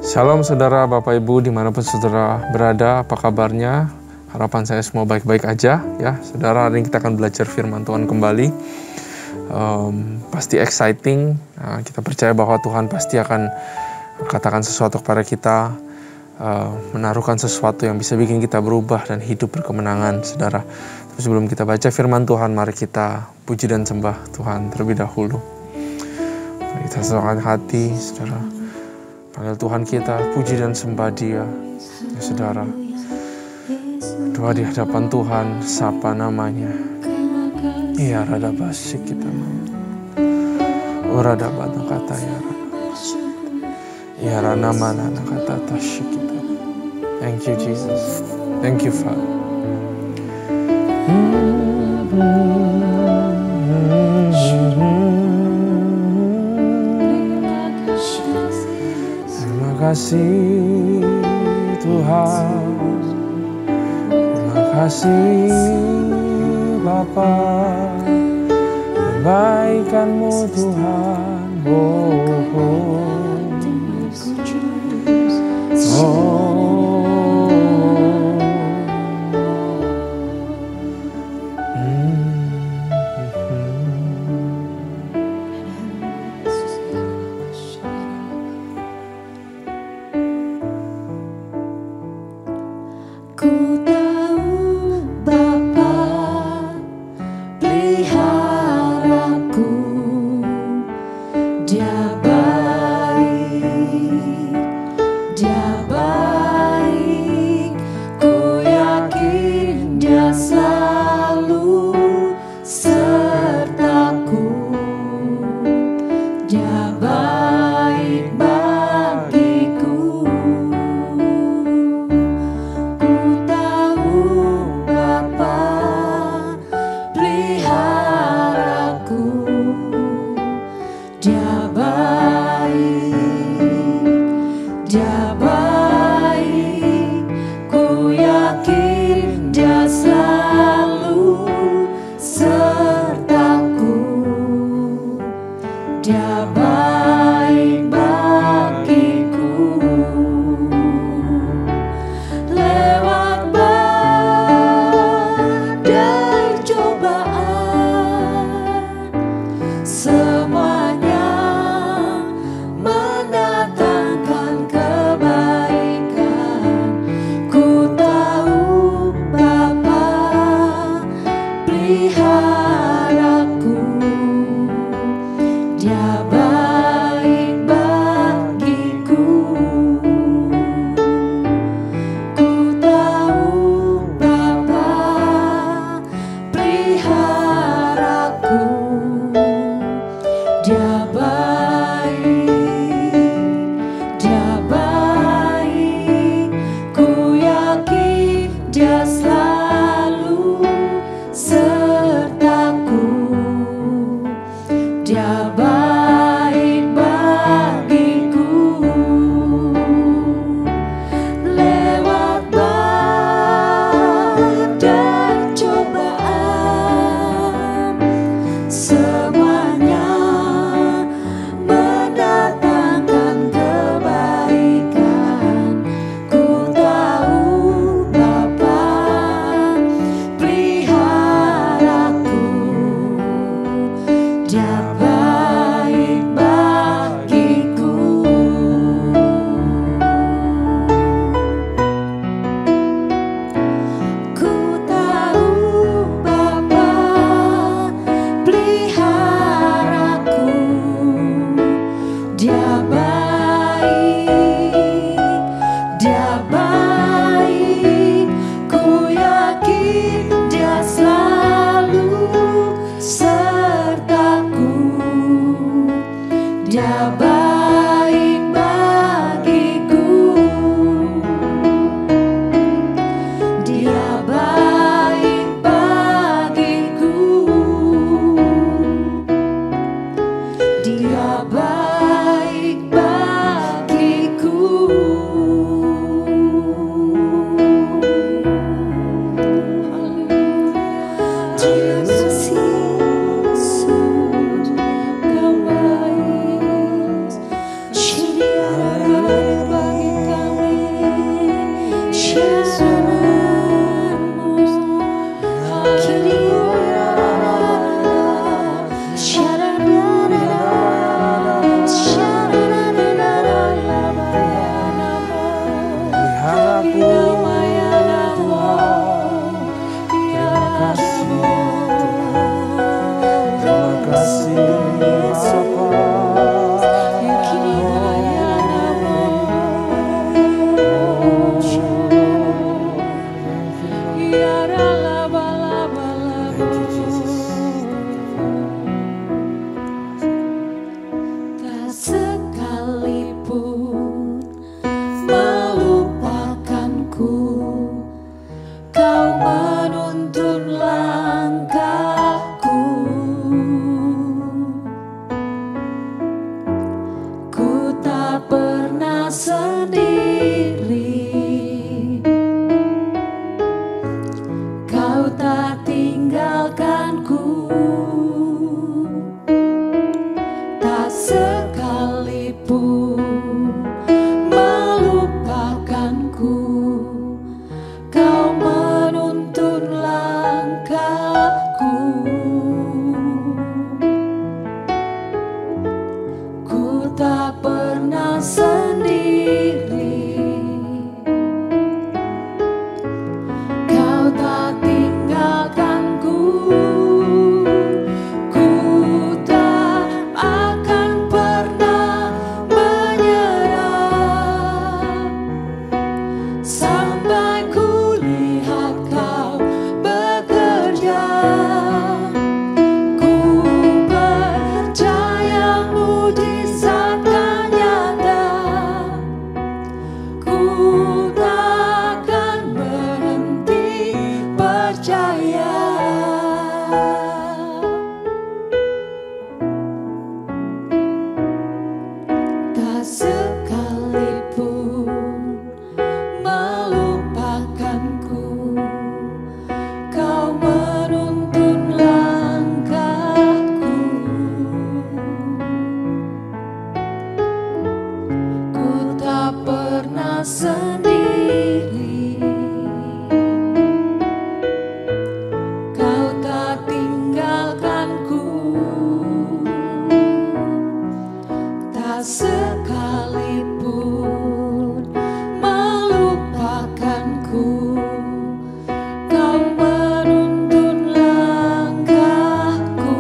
Shalom saudara, Bapak Ibu dimanapun saudara berada, apa kabarnya? Harapan saya semua baik-baik aja ya. Saudara, hari ini kita akan belajar firman Tuhan kembali. Pasti exciting. Kita percaya bahwa Tuhan pasti akan katakan sesuatu kepada kita, menaruhkan sesuatu yang bisa bikin kita berubah dan hidup berkemenangan, saudara. Tapi sebelum kita baca firman Tuhan, mari kita puji dan sembah Tuhan terlebih dahulu. Mari kita satukan hati, saudara. Panggil Tuhan kita, puji dan sembah Dia, ya saudara. Doa di hadapan Tuhan, sapa namanya. Ya rada basik kita namanya. Rada batu kata ya rada. Ya rana mana kata tasik kita. Thank you Jesus. Thank you Father. Terima kasih Tuhan, terima kasih Bapa, kebaikan-Mu Tuhan, tak pernah sendiri, Kau tak tinggalkanku, tak sekalipun melupakanku. Kau menuntun langkahku, ku tak pernah sendiri, Kau tak tinggalkanku, ku tak akan pernah menyerah sampai ku lihat Kau bekerja. Ku percaya mujizat kan nyata, ku takkan berhenti percaya. Tak sekalipun melupakanku, Kau menuntun langkahku, ku tak pernah sendiri, Kau tak tinggalkanku, tak sekalipun melupakanku. Kau menuntun langkahku,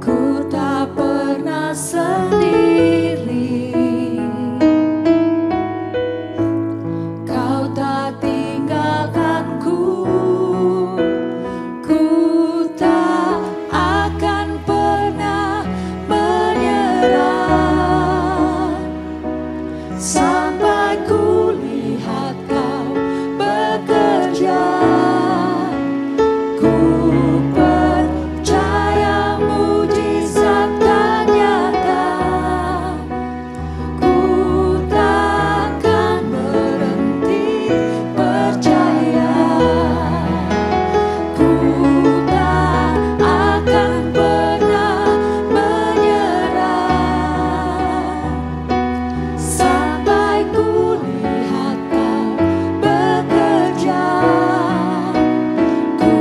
ku tak pernah sendiri, Kau tak tinggalkanku, ku tak akan pernah menyerah sampai ku lihat Kau bekerja. Ku percaya mujizat kan nyata, ku takkan berhenti percaya, ku tak akan pernah menyerah sampai ku lihat Kau bekerja. Ku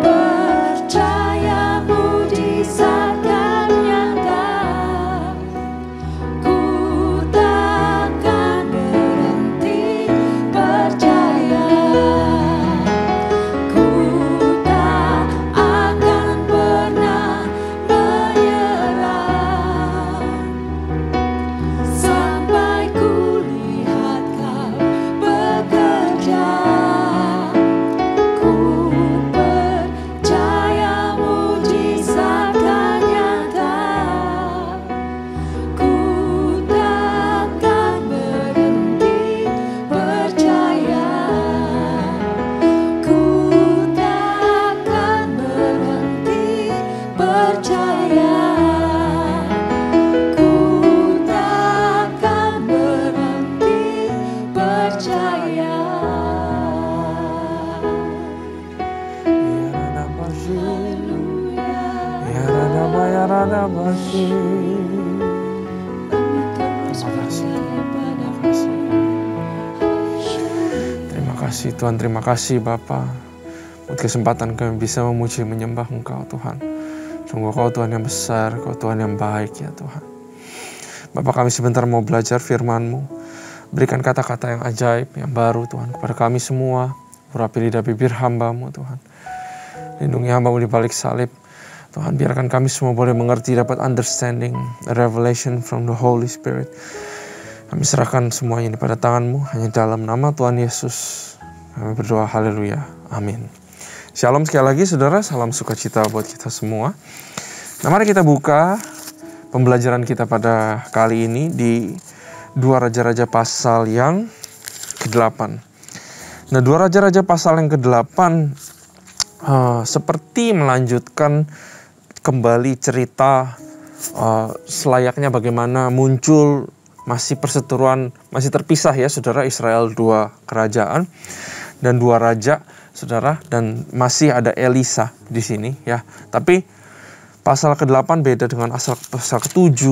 percaya mujizat kan nyata, ku takkan berhenti percaya, ku tak akan pernah menyerah sampai ku lihat Kau bekerja. Ku percaya mujizat kan nyata, ku takkan berhenti percaya, ku takkan berhenti percaya, ku takkan berhenti percaya. Terima kasih Tuhan, terima kasih Bapa buat kesempatan kami bisa memuji menyembah Engkau Tuhan. Sungguh Kau Tuhan yang besar, Kau Tuhan yang baik ya Tuhan. Bapak, kami sebentar mau belajar firman-Mu. Berikan kata-kata yang ajaib, yang baru Tuhan kepada kami semua. Urapi lidah bibir hamba-Mu Tuhan. Lindungi hamba-Mu di balik salib. Tuhan, biarkan kami semua boleh mengerti, dapat understanding, revelation from the Holy Spirit. Kami serahkan semuanya pada tangan-Mu, hanya dalam nama Tuhan Yesus. Kami berdoa, haleluya, amin. Shalom sekali lagi saudara, salam sukacita buat kita semua. Nah, mari kita buka pembelajaran kita pada kali ini di 2 Raja-Raja pasal yang ke-8. Nah, 2 Raja-Raja pasal yang ke-8 seperti melanjutkan kembali cerita selayaknya bagaimana muncul masih perseteruan, masih terpisah ya saudara, Israel 2 kerajaan dan 2 raja saudara, dan masih ada Elisa di sini ya. Tapi pasal ke-8 beda dengan pasal ke-7,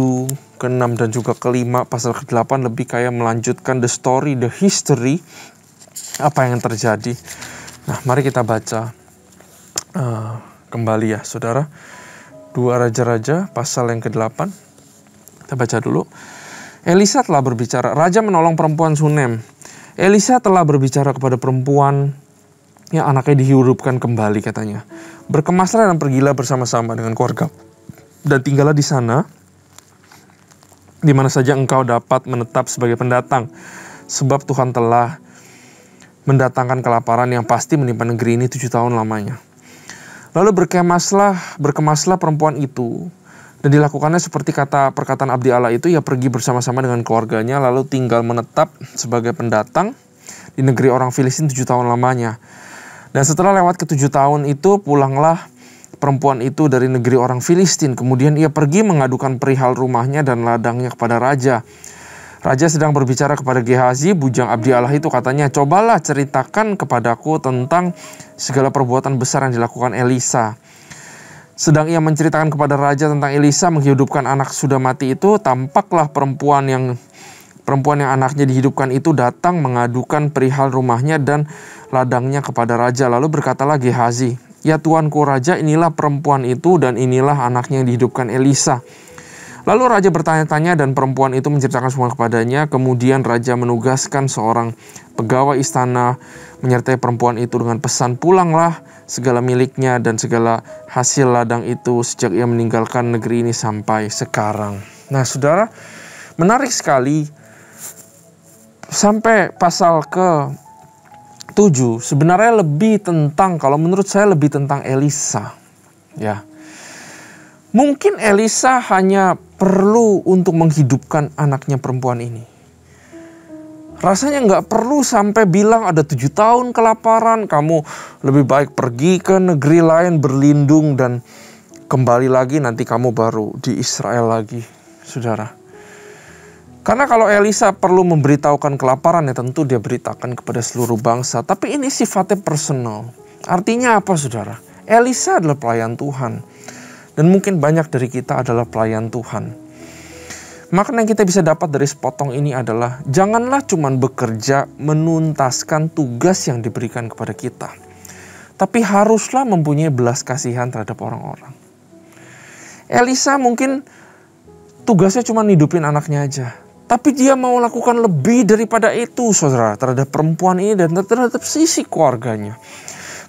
ke-6 dan juga ke-5. Pasal ke-8 lebih kayak melanjutkan the story, the history, apa yang terjadi. Nah, mari kita baca kembali ya saudara. 2 Raja-Raja pasal yang ke-8. Kita baca dulu. Elisa telah berbicara, raja menolong perempuan Sunem. Elisa telah berbicara kepada perempuan yang anaknya dihidupkan kembali katanya. Berkemaslah dan pergilah bersama-sama dengan keluarga dan tinggallah di sana, di mana saja engkau dapat menetap sebagai pendatang, sebab Tuhan telah mendatangkan kelaparan yang pasti menimpa negeri ini 7 tahun lamanya. Lalu berkemaslah perempuan itu, dan dilakukannya seperti perkataan abdi Allah itu. Ia pergi bersama-sama dengan keluarganya, lalu tinggal menetap sebagai pendatang di negeri orang Filistin 7 tahun lamanya. Dan setelah lewat ke-7 tahun itu, pulanglah perempuan itu dari negeri orang Filistin. Kemudian ia pergi mengadukan perihal rumahnya dan ladangnya kepada raja. Raja sedang berbicara kepada Gehazi, bujang abdi Allah itu, katanya, cobalah ceritakan kepadaku tentang segala perbuatan besar yang dilakukan Elisa. Sedang ia menceritakan kepada raja tentang Elisa menghidupkan anak sudah mati itu, tampaklah perempuan yang anaknya dihidupkan itu datang mengadukan perihal rumahnya dan ladangnya kepada raja. Lalu berkatalah Gehazi, ya tuanku raja, inilah perempuan itu dan inilah anaknya yang dihidupkan Elisa. Lalu raja bertanya-tanya dan perempuan itu menceritakan semua kepadanya. Kemudian raja menugaskan seorang pegawai istana menyertai perempuan itu dengan pesan, pulanglah segala miliknya dan segala hasil ladang itu sejak ia meninggalkan negeri ini sampai sekarang. Nah saudara, menarik sekali. Sampai pasal ke-7 sebenarnya lebih tentang, kalau menurut saya lebih tentang Elisa. Ya, mungkin Elisa hanya perlu untuk menghidupkan anaknya perempuan ini. Rasanya nggak perlu sampai bilang ada 7 tahun kelaparan, kamu lebih baik pergi ke negeri lain berlindung dan kembali lagi nanti kamu baru di Israel lagi, saudara. Karena kalau Elisa perlu memberitahukan kelaparan, ya tentu dia beritakan kepada seluruh bangsa. Tapi ini sifatnya personal. Artinya apa saudara? Elisa adalah pelayan Tuhan. Dan mungkin banyak dari kita adalah pelayan Tuhan. Makna yang kita bisa dapat dari sepotong ini adalah, janganlah cuma bekerja menuntaskan tugas yang diberikan kepada kita. Tapi haruslah mempunyai belas kasihan terhadap orang-orang. Elisa mungkin tugasnya cuma hidupin anaknya aja. Tapi dia mau lakukan lebih daripada itu, saudara, terhadap perempuan ini dan terhadap sisi keluarganya.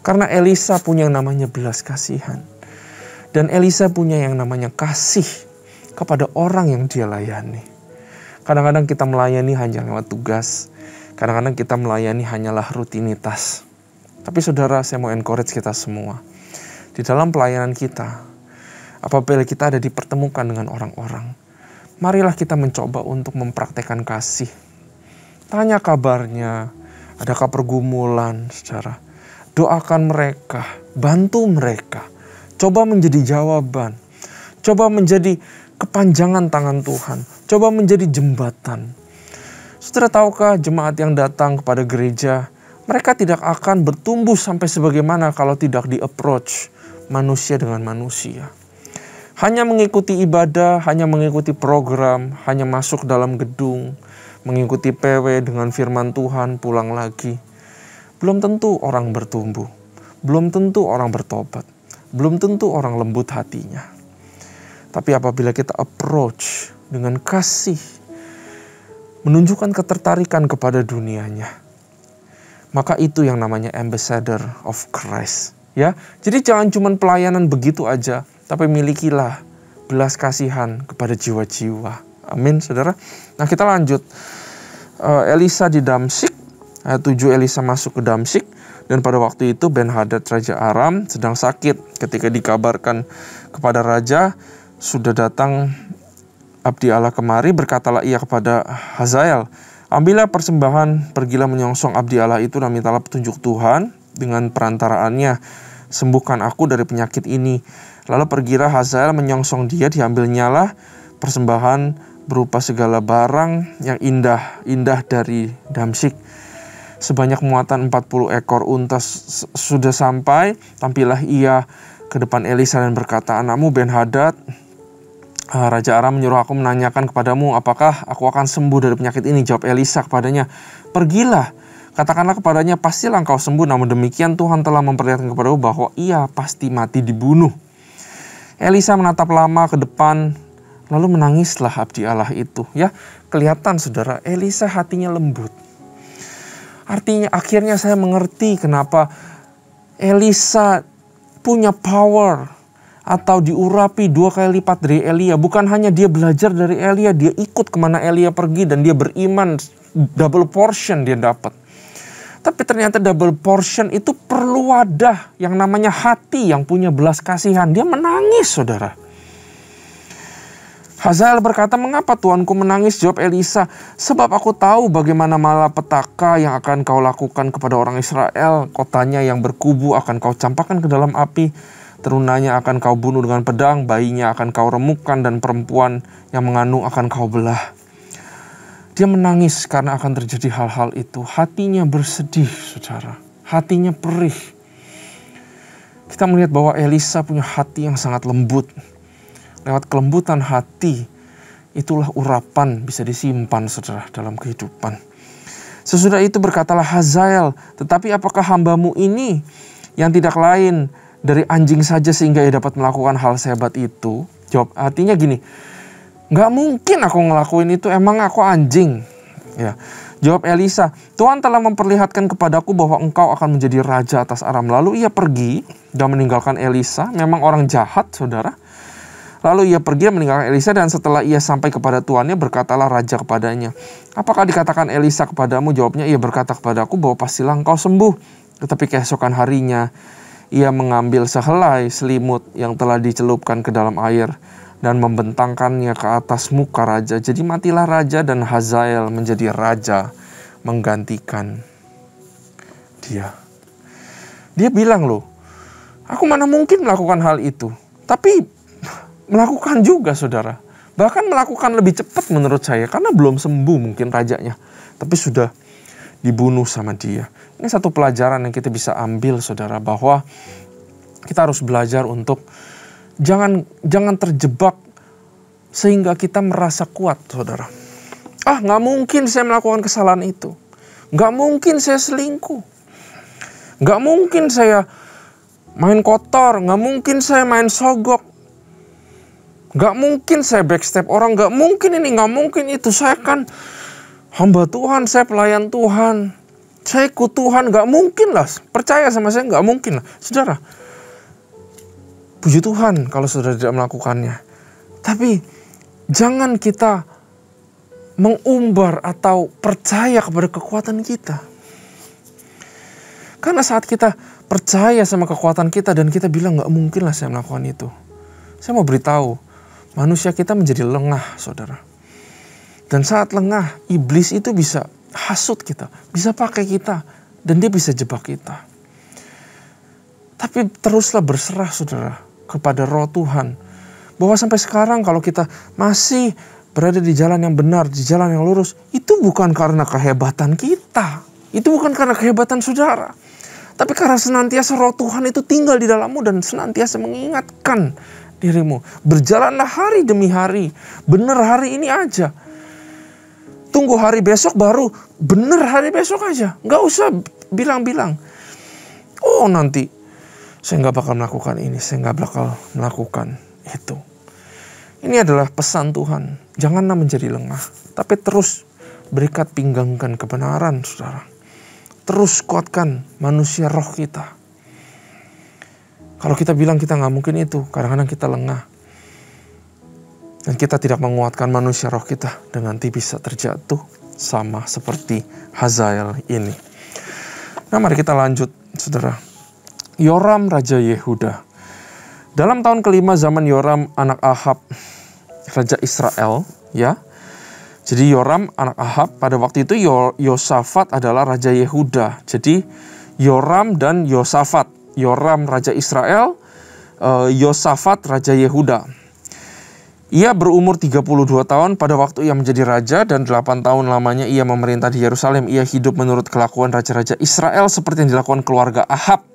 Karena Elisa punya yang namanya belas kasihan. Dan Elisa punya yang namanya kasih kepada orang yang dia layani. Kadang-kadang kita melayani hanya lewat tugas. Kadang-kadang kita melayani hanyalah rutinitas. Tapi saudara, saya mau encourage kita semua. Di dalam pelayanan kita, apabila kita ada dipertemukan dengan orang-orang, marilah kita mencoba untuk mempraktekkan kasih. Tanya kabarnya, adakah pergumulan, saudara. Doakan mereka, bantu mereka. Coba menjadi jawaban. Coba menjadi kepanjangan tangan Tuhan. Coba menjadi jembatan. Saudara, tahukah jemaat yang datang kepada gereja, mereka tidak akan bertumbuh sampai sebagaimana kalau tidak di-approach manusia dengan manusia. Hanya mengikuti ibadah, hanya mengikuti program, hanya masuk dalam gedung, mengikuti PW dengan firman Tuhan, pulang lagi. Belum tentu orang bertumbuh, belum tentu orang bertobat, belum tentu orang lembut hatinya. Tapi apabila kita approach dengan kasih, menunjukkan ketertarikan kepada dunianya, maka itu yang namanya ambassador of Christ. Ya, jadi jangan cuma pelayanan begitu aja, tapi milikilah belas kasihan kepada jiwa-jiwa. Amin, saudara. Nah, kita lanjut. Elisa di Damsyik. Ayat 7, Elisa masuk ke Damsyik. Dan pada waktu itu Ben-Hadad Raja Aram sedang sakit. Ketika dikabarkan kepada raja, sudah datang abdi Allah kemari, berkatalah ia kepada Hazael, ambillah persembahan, pergilah menyongsong abdi Allah itu dan mintalah petunjuk Tuhan dengan perantaraannya. Sembuhkan aku dari penyakit ini. Lalu pergilah Hazael menyongsong dia, diambilnyalah persembahan berupa segala barang yang indah dari Damsyik. Sebanyak muatan 40 ekor unta sudah sampai. Tampillah ia ke depan Elisa dan berkata, anakmu Ben-Hadad, Raja Aram menyuruh aku menanyakan kepadamu, apakah aku akan sembuh dari penyakit ini? Jawab Elisa kepadanya, pergilah, katakanlah kepadanya, pastilah engkau sembuh. Namun demikian Tuhan telah memperlihatkan kepadamu bahwa ia pasti mati dibunuh. Elisa menatap lama ke depan, lalu menangislah abdi Allah itu. Ya, kelihatan saudara, Elisa hatinya lembut. Artinya akhirnya saya mengerti kenapa Elisa punya power atau diurapi 2 kali lipat dari Elia. Bukan hanya dia belajar dari Elia, dia ikut kemana Elia pergi dan dia beriman, double portion dia dapat. Tapi ternyata double portion itu perlu wadah yang namanya hati yang punya belas kasihan. Dia menangis, saudara. Hazael berkata, mengapa tuanku menangis? Jawab Elisa, sebab aku tahu bagaimana malapetaka yang akan kau lakukan kepada orang Israel. Kotanya yang berkubu akan kau campakkan ke dalam api. Terunanya akan kau bunuh dengan pedang. Bayinya akan kau remukkan dan perempuan yang mengandung akan kau belah. Dia menangis karena akan terjadi hal-hal itu. Hatinya bersedih, saudara. Hatinya perih. Kita melihat bahwa Elisa punya hati yang sangat lembut. Lewat kelembutan hati, itulah urapan bisa disimpan, saudara, dalam kehidupan. Sesudah itu berkatalah Hazael, tetapi apakah hambamu ini yang tidak lain dari anjing saja sehingga ia dapat melakukan hal sehebat itu? Jawab, artinya gini, nggak mungkin aku ngelakuin itu, emang aku anjing. Ya. Jawab Elisa, Tuhan telah memperlihatkan kepadaku bahwa engkau akan menjadi raja atas Aram. Lalu ia pergi dan meninggalkan Elisa. Memang orang jahat, saudara. Lalu ia pergi dan meninggalkan Elisa, dan setelah ia sampai kepada tuannya, berkatalah raja kepadanya, apakah dikatakan Elisa kepadamu? Jawabnya, ia berkata kepadaku bahwa pastilah engkau sembuh. Tetapi keesokan harinya, ia mengambil sehelai selimut yang telah dicelupkan ke dalam air dan membentangkannya ke atas muka raja. Jadi matilah raja dan Hazael menjadi raja menggantikan dia. Dia bilang loh, aku mana mungkin melakukan hal itu. Tapi melakukan juga, saudara. Bahkan melakukan lebih cepat menurut saya. Karena belum sembuh mungkin rajanya. Tapi sudah dibunuh sama dia. Ini satu pelajaran yang kita bisa ambil, saudara. Bahwa kita harus belajar untuk jangan terjebak sehingga kita merasa kuat, saudara. Gak mungkin saya melakukan kesalahan itu. Gak mungkin saya selingkuh. Gak mungkin saya main kotor. Gak mungkin saya main sogok. Gak mungkin saya backstep orang. Gak mungkin ini, gak mungkin itu. Saya kan hamba Tuhan, saya pelayan Tuhan. Saya ikut Tuhan. Gak mungkin lah. Percaya sama saya, gak mungkin lah. Saudara, puji Tuhan kalau saudara tidak melakukannya. Tapi jangan kita mengumbar atau percaya kepada kekuatan kita. Karena saat kita percaya sama kekuatan kita dan kita bilang gak mungkin lah saya melakukan itu. Saya mau beritahu, manusia kita menjadi lengah, saudara. Dan saat lengah, iblis itu bisa hasut kita, bisa pakai kita, dan dia bisa jebak kita. Tapi teruslah berserah, saudara, kepada roh Tuhan. Bahwa sampai sekarang kalau kita masih berada di jalan yang benar, di jalan yang lurus, itu bukan karena kehebatan kita. Itu bukan karena kehebatan saudara. Tapi karena senantiasa roh Tuhan itu tinggal di dalammu dan senantiasa mengingatkan dirimu. Berjalanlah hari demi hari. Benar hari ini aja. Tunggu hari besok baru benar hari besok aja. Nggak usah bilang-bilang. Oh nanti saya nggak bakal melakukan ini. Saya nggak bakal melakukan itu. Ini adalah pesan Tuhan. Janganlah menjadi lengah. Tapi terus berikat pinggangkan kebenaran, saudara. Terus kuatkan manusia roh kita. Kalau kita bilang kita nggak mungkin itu, kadang-kadang kita lengah. Dan kita tidak menguatkan manusia roh kita, dan nanti bisa terjatuh sama seperti Hazael ini. Nah mari kita lanjut, saudara. Yoram Raja Yehuda. Dalam tahun kelima zaman Yoram anak Ahab, Raja Israel, ya. Jadi Yoram anak Ahab, pada waktu itu Yosafat adalah Raja Yehuda. Jadi Yoram dan Yosafat. Yoram Raja Israel, Yosafat Raja Yehuda. Ia berumur 32 tahun pada waktu ia menjadi raja, dan 8 tahun lamanya ia memerintah di Yerusalem. Ia hidup menurut kelakuan raja-raja Israel seperti yang dilakukan keluarga Ahab.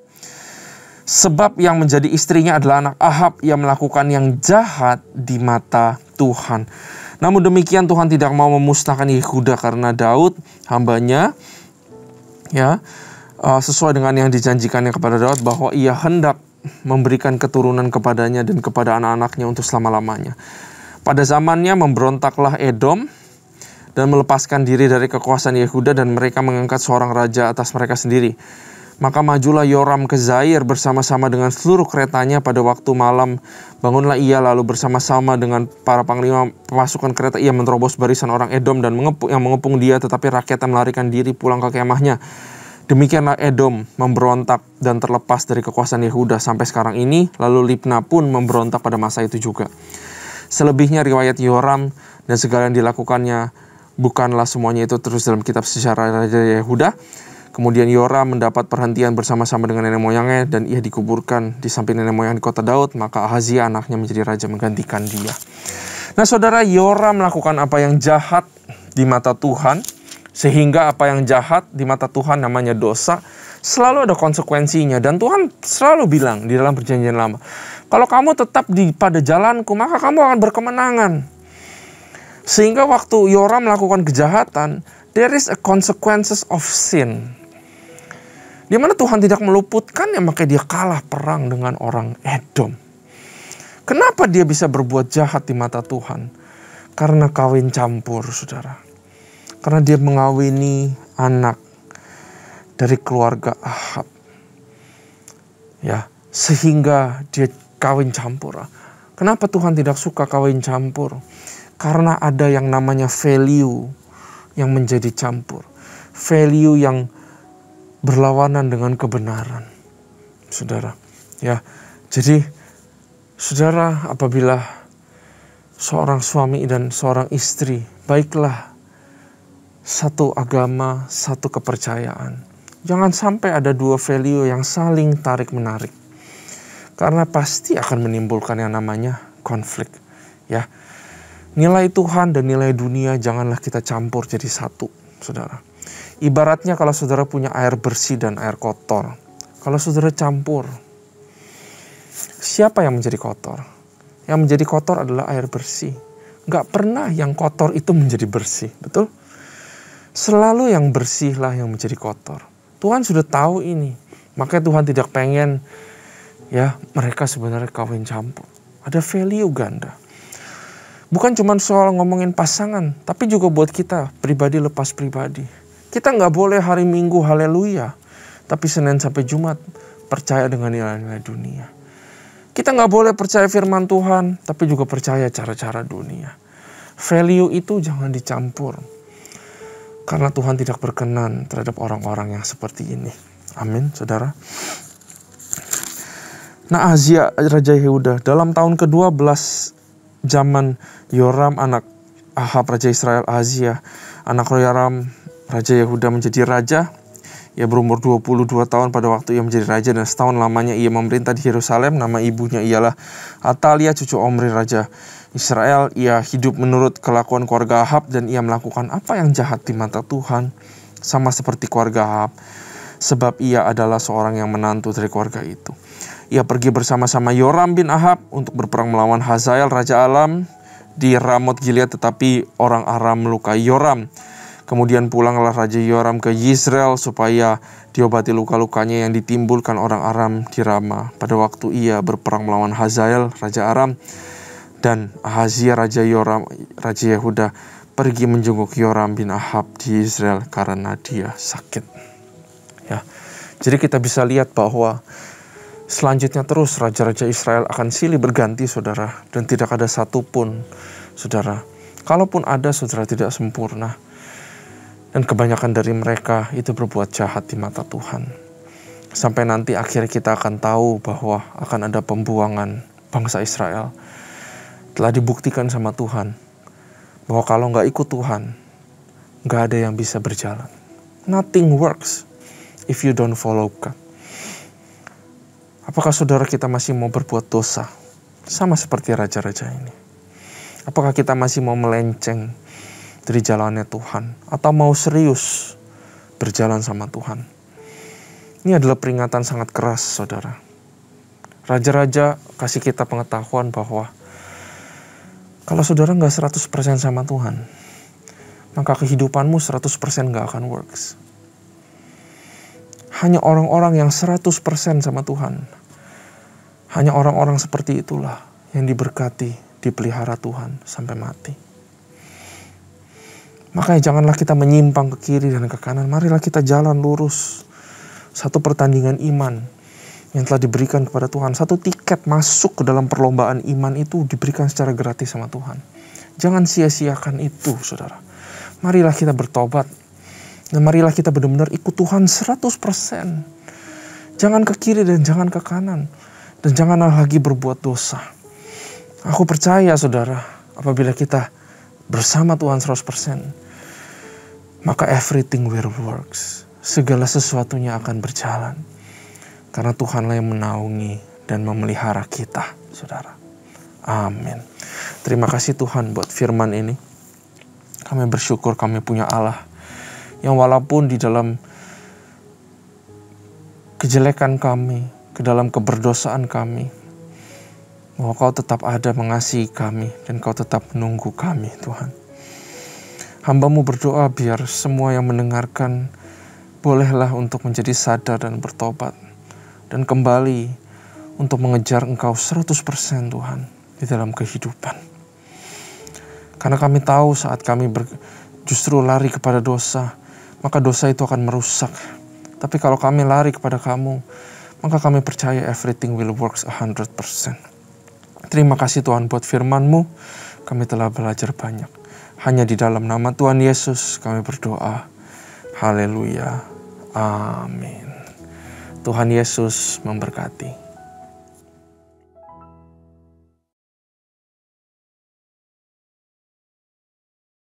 Sebab yang menjadi istrinya adalah anak Ahab, ia melakukan yang jahat di mata Tuhan. Namun demikian Tuhan tidak mau memusnahkan Yehuda karena Daud hambanya, sesuai dengan yang dijanjikannya kepada Daud, bahwa ia hendak memberikan keturunan kepadanya dan kepada anak-anaknya untuk selama-lamanya. Pada zamannya memberontaklah Edom dan melepaskan diri dari kekuasaan Yehuda, dan mereka mengangkat seorang raja atas mereka sendiri. Maka majulah Yoram ke Zair bersama-sama dengan seluruh keretanya. Pada waktu malam bangunlah ia, lalu bersama-sama dengan para panglima pasukan kereta ia menerobos barisan orang Edom dan mengepung dia, tetapi rakyatnya melarikan diri pulang ke kemahnya. Demikianlah Edom memberontak dan terlepas dari kekuasaan Yehuda sampai sekarang ini. Lalu Libna pun memberontak pada masa itu juga. Selebihnya riwayat Yoram dan segala yang dilakukannya, bukanlah semuanya itu terus dalam kitab sejarah Raja Yehuda. Kemudian Yoram mendapat perhentian bersama-sama dengan nenek moyangnya, dan ia dikuburkan di samping nenek moyang di kota Daud. Maka Ahazia anaknya menjadi raja menggantikan dia. Nah saudara, Yoram melakukan apa yang jahat di mata Tuhan, sehingga apa yang jahat di mata Tuhan namanya dosa, selalu ada konsekuensinya. Dan Tuhan selalu bilang di dalam perjanjian lama, kalau kamu tetap pada jalanku, maka kamu akan berkemenangan. Sehingga waktu Yoram melakukan kejahatan, there is a consequences of sin. Di mana Tuhan tidak meluputkannya, maka dia kalah perang dengan orang Edom. Kenapa dia bisa berbuat jahat di mata Tuhan? Karena kawin campur, saudara. Karena dia mengawini anak dari keluarga Ahab. Sehingga dia kawin campur. Kenapa Tuhan tidak suka kawin campur? Karena ada yang namanya value yang menjadi campur. Value yang berlawanan dengan kebenaran. Saudara, Jadi, saudara, apabila seorang suami dan seorang istri, baiklah satu agama, satu kepercayaan. Jangan sampai ada dua value yang saling tarik-menarik. Karena pasti akan menimbulkan yang namanya konflik. Nilai Tuhan dan nilai dunia janganlah kita campur jadi satu, saudara. Ibaratnya kalau saudara punya air bersih dan air kotor. Kalau saudara campur, siapa yang menjadi kotor? Yang menjadi kotor adalah air bersih. Gak pernah yang kotor itu menjadi bersih, betul? Selalu yang bersihlah yang menjadi kotor. Tuhan sudah tahu ini. Makanya Tuhan tidak pengen mereka sebenarnya kawin campur. Ada value ganda. Bukan cuma soal ngomongin pasangan, tapi juga buat kita pribadi lepas pribadi. Kita nggak boleh hari Minggu haleluya, tapi Senin sampai Jumat percaya dengan nilai-nilai dunia. Kita nggak boleh percaya firman Tuhan, tapi juga percaya cara-cara dunia. Value itu jangan dicampur. Karena Tuhan tidak berkenan terhadap orang-orang yang seperti ini. Amin, saudara. Nah, Ahazia Raja Yehuda dalam tahun ke-12 zaman Yoram anak Ahab Raja Israel, Ahazia anak Yoram Raja Yehuda menjadi raja. Ia berumur 22 tahun pada waktu ia menjadi raja, dan setahun lamanya ia memerintah di Yerusalem. Nama ibunya ialah Atalia cucu Omri Raja Israel. Ia hidup menurut kelakuan keluarga Ahab, dan ia melakukan apa yang jahat di mata Tuhan, sama seperti keluarga Ahab, sebab ia adalah seorang yang menantu dari keluarga itu. Ia pergi bersama-sama Yoram bin Ahab untuk berperang melawan Hazael Raja Alam di Ramot Gilead, tetapi orang Aram melukai Yoram. Kemudian pulanglah Raja Yoram ke Yisrael supaya diobati luka-lukanya yang ditimbulkan orang Aram di Rama pada waktu ia berperang melawan Hazael Raja Aram. Dan Ahazia Raja Yoram Raja Yehuda pergi menjenguk Yoram bin Ahab di Israel karena dia sakit. Jadi kita bisa lihat bahwa selanjutnya terus raja-raja Israel akan silih berganti, saudara. Dan tidak ada satupun, saudara. Kalaupun ada, saudara, tidak sempurna. Dan kebanyakan dari mereka itu berbuat jahat di mata Tuhan. Sampai nanti akhirnya kita akan tahu bahwa akan ada pembuangan bangsa Israel. Telah dibuktikan sama Tuhan bahwa kalau nggak ikut Tuhan, nggak ada yang bisa berjalan. Nothing works if you don't follow God. Apakah saudara kita masih mau berbuat dosa? Sama seperti raja-raja ini. Apakah kita masih mau melenceng dari jalannya Tuhan? Atau mau serius berjalan sama Tuhan? Ini adalah peringatan sangat keras, saudara. Raja-raja kasih kita pengetahuan bahwa kalau saudara nggak 100% sama Tuhan, maka kehidupanmu 100% nggak akan works. Hanya orang-orang yang 100% sama Tuhan, hanya orang-orang seperti itulah yang diberkati, dipelihara Tuhan sampai mati. Makanya janganlah kita menyimpang ke kiri dan ke kanan. Marilah kita jalan lurus. Satu pertandingan iman yang telah diberikan kepada Tuhan. Satu tiket masuk ke dalam perlombaan iman itu diberikan secara gratis sama Tuhan. Jangan sia-siakan itu, saudara. Marilah kita bertobat. Dan marilah kita benar-benar ikut Tuhan 100%. Jangan ke kiri dan jangan ke kanan. Dan janganlah lagi berbuat dosa. Aku percaya, saudara, apabila kita bersama Tuhan 100%, maka everything will works. Segala sesuatunya akan berjalan. Karena Tuhanlah yang menaungi dan memelihara kita, saudara. Amin. Terima kasih Tuhan buat firman ini. Kami bersyukur kami punya Allah yang walaupun di dalam kejelekan kami, ke dalam keberdosaan kami, bahwa Kau tetap ada mengasihi kami dan Kau tetap menunggu kami, Tuhan. Hamba-Mu berdoa biar semua yang mendengarkan bolehlah untuk menjadi sadar dan bertobat dan kembali untuk mengejar Engkau 100%, Tuhan, di dalam kehidupan. Karena kami tahu saat kami justru lari kepada dosa, maka dosa itu akan merusak. Tapi kalau kami lari kepada Kamu, maka kami percaya everything will works 100%. Terima kasih Tuhan buat firman-Mu. Kami telah belajar banyak. Hanya di dalam nama Tuhan Yesus kami berdoa. Haleluya. Amin. Tuhan Yesus memberkati.